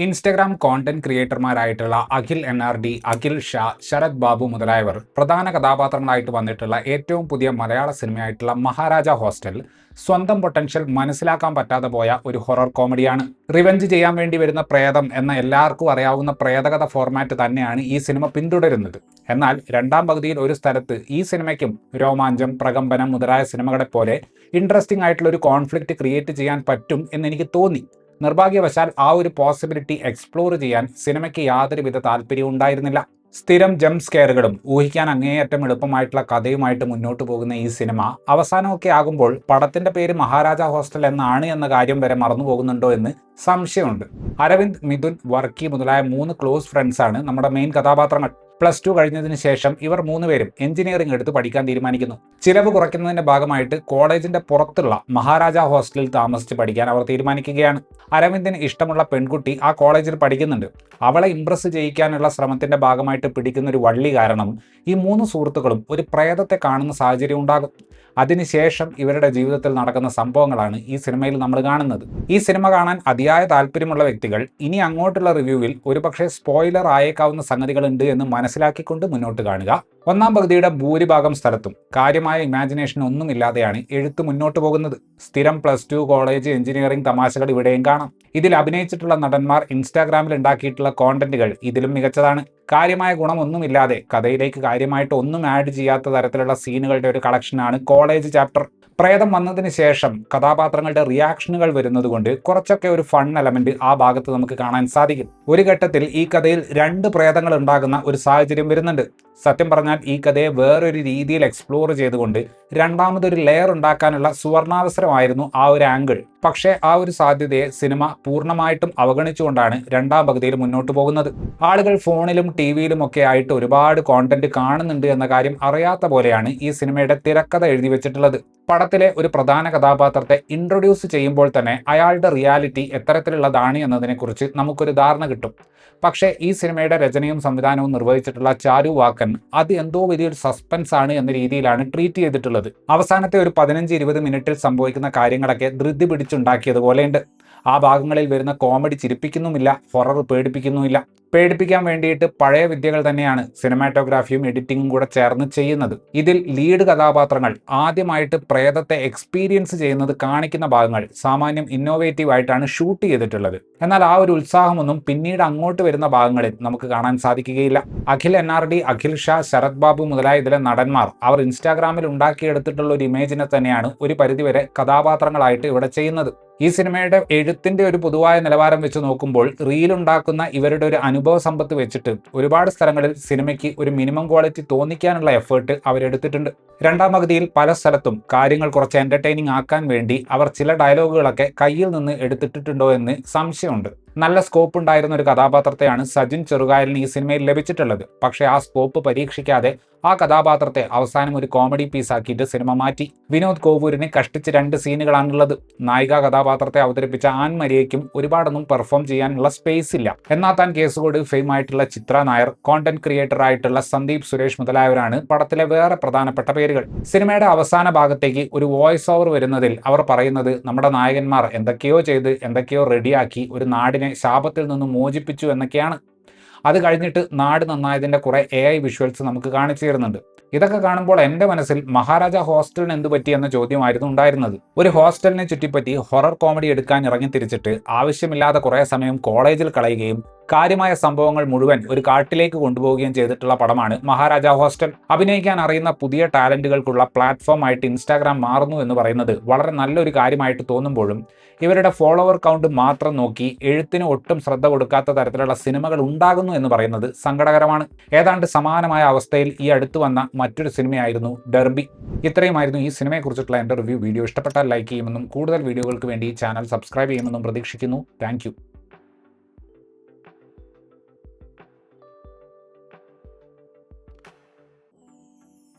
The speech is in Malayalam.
ഇൻസ്റ്റഗ്രാം കോണ്ടന്റ് ക്രിയേറ്റർമാരായിട്ടുള്ള അഖിൽ NRD, അഖിൽ ഷാ, ശരത് ബാബു മുതലായവർ പ്രധാന കഥാപാത്രങ്ങളായിട്ട് വന്നിട്ടുള്ള ഏറ്റവും പുതിയ മലയാള സിനിമയായിട്ടുള്ള മഹാരാജ ഹോസ്റ്റൽ സ്വന്തം പൊട്ടൻഷ്യൽ മനസ്സിലാക്കാൻ പറ്റാതെ പോയ ഒരു ഹൊറർ കോമഡിയാണ്. റിവെഞ്ച് ചെയ്യാൻ വേണ്ടി വരുന്ന പ്രേതം എന്ന എല്ലാവർക്കും അറിയാവുന്ന പ്രേതകഥ ഫോർമാറ്റ് തന്നെയാണ് ഈ സിനിമ പിന്തുടരുന്നത്. എന്നാൽ രണ്ടാം പകുതിയിൽ ഒരു സ്ഥലത്ത് ഈ സിനിമയ്ക്കും രോമാഞ്ചം, പ്രകമ്പനം മുതലായ സിനിമകളെ പോലെ ഇൻട്രസ്റ്റിംഗ് ആയിട്ടുള്ള ഒരു കോൺഫ്ലിക്റ്റ് ക്രിയേറ്റ് ചെയ്യാൻ പറ്റും എന്ന് എനിക്ക് തോന്നി. നിർഭാഗ്യവശാൽ ആ ഒരു പോസിബിലിറ്റി എക്സ്പ്ലോർ ചെയ്യാൻ സിനിമയ്ക്ക് യാതൊരുവിധ താല്പര്യവും ഉണ്ടായിരുന്നില്ല. സ്ഥിരം ജംപ് സ്കെയറുകളും ഊഹിക്കാൻ അങ്ങേയറ്റം എളുപ്പമായിട്ടുള്ള കഥയുമായിട്ട് മുന്നോട്ട് പോകുന്ന ഈ സിനിമ അവസാനമൊക്കെ ആകുമ്പോൾ പടത്തിന്റെ പേര് മഹാരാജ ഹോസ്റ്റൽ എന്നാണ് എന്ന കാര്യം വരെ മറന്നു പോകുന്നുണ്ടോ എന്ന് സംശയമുണ്ട്. അരവിന്ദ്, മിഥുൻ, വർക്കി മുതലായ 3 ക്ലോസ് ഫ്രണ്ട്സാണ് നമ്മുടെ മെയിൻ കഥാപാത്രങ്ങൾ. +2 കഴിഞ്ഞതിന് ശേഷം ഇവർ 3 പേരും എഞ്ചിനീയറിംഗ് എടുത്ത് പഠിക്കാൻ തീരുമാനിക്കുന്നു. ചിലവ് കുറയ്ക്കുന്നതിന്റെ ഭാഗമായിട്ട് കോളേജിന്റെ പുറത്തുള്ള മഹാരാജ ഹോസ്റ്റലിൽ താമസിച്ച് പഠിക്കാൻ അവർ തീരുമാനിക്കുകയാണ്. അരവിന്ദിന് ഇഷ്ടമുള്ള പെൺകുട്ടി ആ കോളേജിൽ പഠിക്കുന്നുണ്ട്. അവളെ ഇംപ്രസ് ചെയ്യിക്കാനുള്ള ശ്രമത്തിന്റെ ഭാഗമായിട്ട് പിടിക്കുന്ന ഒരു വള്ളി കാരണം ഈ 3 സുഹൃത്തുക്കളും ഒരു പ്രേതത്തെ കാണുന്ന സാഹചര്യം ഉണ്ടാകും. അതിനുശേഷം ഇവരുടെ ജീവിതത്തിൽ നടക്കുന്ന സംഭവങ്ങളാണ് ഈ സിനിമയിൽ നമ്മൾ കാണുന്നത്. ഈ സിനിമ കാണാൻ അതിയായ താല്പര്യമുള്ള വ്യക്തികൾ ഇനി അങ്ങോട്ടുള്ള റിവ്യൂവിൽ ഒരുപക്ഷെ സ്പോയിലർ ആയേക്കാവുന്ന സംഗതികളുണ്ട് എന്ന് മനസ്സിലാക്കിക്കൊണ്ട് മുന്നോട്ട് കാണുക. ഒന്നാം പകുതിയുടെ ഭൂരിഭാഗം സ്ഥലത്തും കാര്യമായ ഇമാജിനേഷൻ ഒന്നുമില്ലാതെയാണ് എഴുത്ത് മുന്നോട്ട് പോകുന്നത്. സ്ഥിരം +2 കോളേജ് എഞ്ചിനീയറിംഗ് തമാശകൾ ഇവിടെയും കാണാം. ഇതിൽ അഭിനയിച്ചിട്ടുള്ള നടന്മാർ ഇൻസ്റ്റാഗ്രാമിൽ ഉണ്ടാക്കിയിട്ടുള്ള കോണ്ടന്റുകൾ ഇതിലും മികച്ചതാണ്. കാര്യമായ ഗുണമൊന്നുമില്ലാതെ കഥയിലേക്ക് കാര്യമായിട്ട് ഒന്നും ആഡ് ചെയ്യാത്ത തരത്തിലുള്ള സീനുകളുടെ ഒരു കളക്ഷനാണ് കോളേജ് ചാപ്റ്റർ. പ്രേതം വന്നതിന് ശേഷം കഥാപാത്രങ്ങളുടെ റിയാക്ഷനുകൾ വരുന്നത് കൊണ്ട് കുറച്ചൊക്കെ ഒരു ഫൺ എലമെന്റ് ആ ഭാഗത്ത് നമുക്ക് കാണാൻ സാധിക്കും. ഒരു ഘട്ടത്തിൽ ഈ കഥയിൽ 2 പ്രേതങ്ങൾ ഉണ്ടാകുന്ന ഒരു സാഹചര്യം വരുന്നുണ്ട്. സത്യം പറഞ്ഞാൽ ഈ കഥയെ വേറൊരു രീതിയിൽ എക്സ്പ്ലോർ ചെയ്തുകൊണ്ട് രണ്ടാമതൊരു ലെയർ ഉണ്ടാക്കാനുള്ള സുവർണാവസരമായിരുന്നു ആ ഒരു ആംഗിൾ. പക്ഷേ ആ ഒരു സാധ്യതയെ സിനിമ പൂർണ്ണമായിട്ടും അവഗണിച്ചുകൊണ്ടാണ് രണ്ടാം പകുതിയിൽ മുന്നോട്ട് പോകുന്നത്. ആളുകൾ ഫോണിലും ടിവിയിലും ഒക്കെ ആയിട്ട് ഒരുപാട് കോണ്ടന്റ് കാണുന്നുണ്ട് എന്ന കാര്യം അറിയാത്ത പോലെയാണ് ഈ സിനിമയുടെ തിരക്കഥ എഴുതി വെച്ചിട്ടുള്ളത്. പടത്തിലെ ഒരു പ്രധാന കഥാപാത്രത്തെ ഇൻട്രൊഡ്യൂസ് ചെയ്യുമ്പോൾ തന്നെ അയാളുടെ റിയാലിറ്റി എത്തരത്തിലുള്ളതാണ് എന്നതിനെക്കുറിച്ച് നമുക്കൊരു ധാരണ കിട്ടും. പക്ഷേ ഈ സിനിമയുടെ രചനയും സംവിധാനവും നിർവഹിച്ചിട്ടുള്ള ചാരു വാക്കൻ അത് എന്തോ വലിയൊരു സസ്പെൻസ് ആണ് എന്ന രീതിയിലാണ് ട്രീറ്റ് ചെയ്തിട്ടുള്ളത്. അവസാനത്തെ ഒരു 15-20 മിനിറ്റിൽ സംഭവിക്കുന്ന കാര്യങ്ങളൊക്കെ ധൃതി പിടിച്ചുണ്ടാക്കിയതുപോലെയുണ്ട്. ആ ഭാഗങ്ങളിൽ വരുന്ന കോമഡി ചിരിപ്പിക്കുന്നുമില്ല, ഹൊറർ പേടിപ്പിക്കുന്നുമില്ല. പേടിപ്പിക്കാൻ വേണ്ടിയിട്ട് പഴയ വിദ്യകൾ തന്നെയാണ് സിനിമാറ്റോഗ്രാഫിയും എഡിറ്റിംഗും കൂടെ ചേർന്ന് ചെയ്യുന്നത്. ഇതിൽ ലീഡ് കഥാപാത്രങ്ങൾ ആദ്യമായിട്ട് പ്രേതത്തെ എക്സ്പീരിയൻസ് ചെയ്യുന്നത് കാണിക്കുന്ന ഭാഗങ്ങൾ സാമാന്യം ഇന്നോവേറ്റീവ് ആയിട്ടാണ് ഷൂട്ട് ചെയ്തിട്ടുള്ളത്. എന്നാൽ ആ ഒരു ഉത്സാഹമൊന്നും പിന്നീട് അങ്ങോട്ട് വരുന്ന ഭാഗങ്ങളിൽ നമുക്ക് കാണാൻ സാധിക്കുകയില്ല. അഖിൽ NRD, അഖിൽ ഷാ, ശരത് ബാബു മുതലായ ഇതിലെ നടന്മാർ അവർ ഇൻസ്റ്റാഗ്രാമിൽ ഉണ്ടാക്കിയെടുത്തിട്ടുള്ള ഒരു ഇമേജിനെ തന്നെയാണ് ഒരു പരിധിവരെ കഥാപാത്രങ്ങളായിട്ട് ഇവിടെ ചെയ്യുന്നത്. ഈ സിനിമയുടെ എഴുത്തിന്റെ ഒരു പൊതുവായ നിലവാരം വെച്ച് നോക്കുമ്പോൾ റീലുണ്ടാക്കുന്ന ഇവരുടെ ഒരു അനുഭവ സമ്പത്ത് വെച്ചിട്ട് ഒരുപാട് സ്ഥലങ്ങളിൽ സിനിമയ്ക്ക് ഒരു മിനിമം ക്വാളിറ്റി തോന്നിക്കാനുള്ള എഫേർട്ട് അവരെടുത്തിട്ടുണ്ട്. രണ്ടാം പകുതിയിൽ പല സ്ഥലത്തും കാര്യങ്ങൾ കുറച്ച് എന്റർടൈനിങ് ആക്കാൻ വേണ്ടി അവർ ചില ഡയലോഗുകളൊക്കെ കയ്യിൽ നിന്ന് എടുത്തിട്ടുണ്ടോ എന്ന് സംശയമുണ്ട്. നല്ല സ്കോപ്പ് ഉണ്ടായിരുന്ന ഒരു കഥാപാത്രത്തെയാണ് സജിൻ ചെറുകായലിന് ഈ സിനിമയിൽ ലഭിച്ചിട്ടുള്ളത്. പക്ഷേ ആ സ്കോപ്പ് പരീക്ഷിക്കാതെ ആ കഥാപാത്രത്തെ അവസാനം ഒരു കോമഡി പീസാക്കിയിട്ട് സിനിമ മാറ്റി. വിനോദ് കോവൂരിന് കഷ്ടിച്ച് 2 സീനുകളാണുള്ളത്. നായിക കഥാപാത്രത്തെ അവതരിപ്പിച്ച ആൻമരിയയ്ക്കും ഒരുപാടൊന്നും പെർഫോം ചെയ്യാനുള്ള സ്പേസ് ഇല്ല. എന്നാൽ താൻ കേസുകോട് ഫെയിം ആയിട്ടുള്ള ചിത്ര നായർ, കോണ്ടന്റ് ക്രിയേറ്റർ ആയിട്ടുള്ള സന്ദീപ് സുരേഷ് മുതലായവരാണ് പടത്തിലെ വേറെ പ്രധാനപ്പെട്ട പേരുകൾ. സിനിമയുടെ അവസാന ഭാഗത്തേക്ക് ഒരു വോയിസ് ഓവർ വരുന്നതിൽ അവർ പറയുന്നത് നമ്മുടെ നായകന്മാർ എന്തൊക്കെയോ ചെയ്ത് എന്തൊക്കെയോ റെഡിയാക്കി ഒരു നാടിനെ ശാപത്തിൽ നിന്നും മോചിപ്പിച്ചു എന്നൊക്കെയാണ്. അത് കഴിഞ്ഞിട്ട് നാട് നന്നായതിൻ്റെ കുറേ AI വിഷ്വൽസ് നമുക്ക് കാണിച്ചു തരുന്നുണ്ട്. ഇതൊക്കെ കാണുമ്പോൾ എൻ്റെ മനസ്സിൽ മഹാരാജ ഹോസ്റ്റലിന് എന്ത് പറ്റി എന്ന ചോദ്യമായിരുന്നു ഉണ്ടായിരുന്നത്. ഒരു ഹോസ്റ്റലിനെ ചുറ്റിപ്പറ്റി ഹൊറർ കോമഡി എടുക്കാൻ ഇറങ്ങിത്തിരിച്ചിട്ട് ആവശ്യമില്ലാതെ കുറേ സമയം കോളേജിൽ കളയുകയും കാര്യമായ സംഭവങ്ങൾ മുഴുവൻ ഒരു കാട്ടിലേക്ക് കൊണ്ടുപോവുകയും ചെയ്തിട്ടുള്ള പടമാണ് മഹാരാജ ഹോസ്റ്റൽ. അഭിനയിക്കാൻ അറിയുന്ന പുതിയ ടാലന്റുകൾക്കുള്ള പ്ലാറ്റ്ഫോം ആയിട്ട് ഇൻസ്റ്റാഗ്രാം മാറുന്നു എന്ന് പറയുന്നത് വളരെ നല്ലൊരു കാര്യമായിട്ട് തോന്നുമ്പോഴും ഇവരുടെ ഫോളോവർ കൗണ്ട് മാത്രം നോക്കി എഴുത്തിന് ഒട്ടും ശ്രദ്ധ കൊടുക്കാത്ത തരത്തിലുള്ള സിനിമകൾ ഉണ്ടാകുന്നു എന്ന് പറയുന്നത് സങ്കടകരമാണ്. ഏതാണ്ട് സമാനമായ അവസ്ഥയിൽ ഈ അടുത്ത് വന്ന മറ്റൊരു സിനിമയായിരുന്നു ഡെർബി. ഇത്രയുമായിരുന്നു ഈ സിനിമയെക്കുറിച്ചിട്ടുള്ള എൻ്റെ റിവ്യൂ. വീഡിയോ ഇഷ്ടപ്പെട്ടാൽ ലൈക്ക് ചെയ്യുമെന്നും കൂടുതൽ വീഡിയോകൾക്ക് വേണ്ടി ചാനൽ സബ്സ്ക്രൈബ് ചെയ്യുമെന്നും പ്രതീക്ഷിക്കുന്നു. താങ്ക്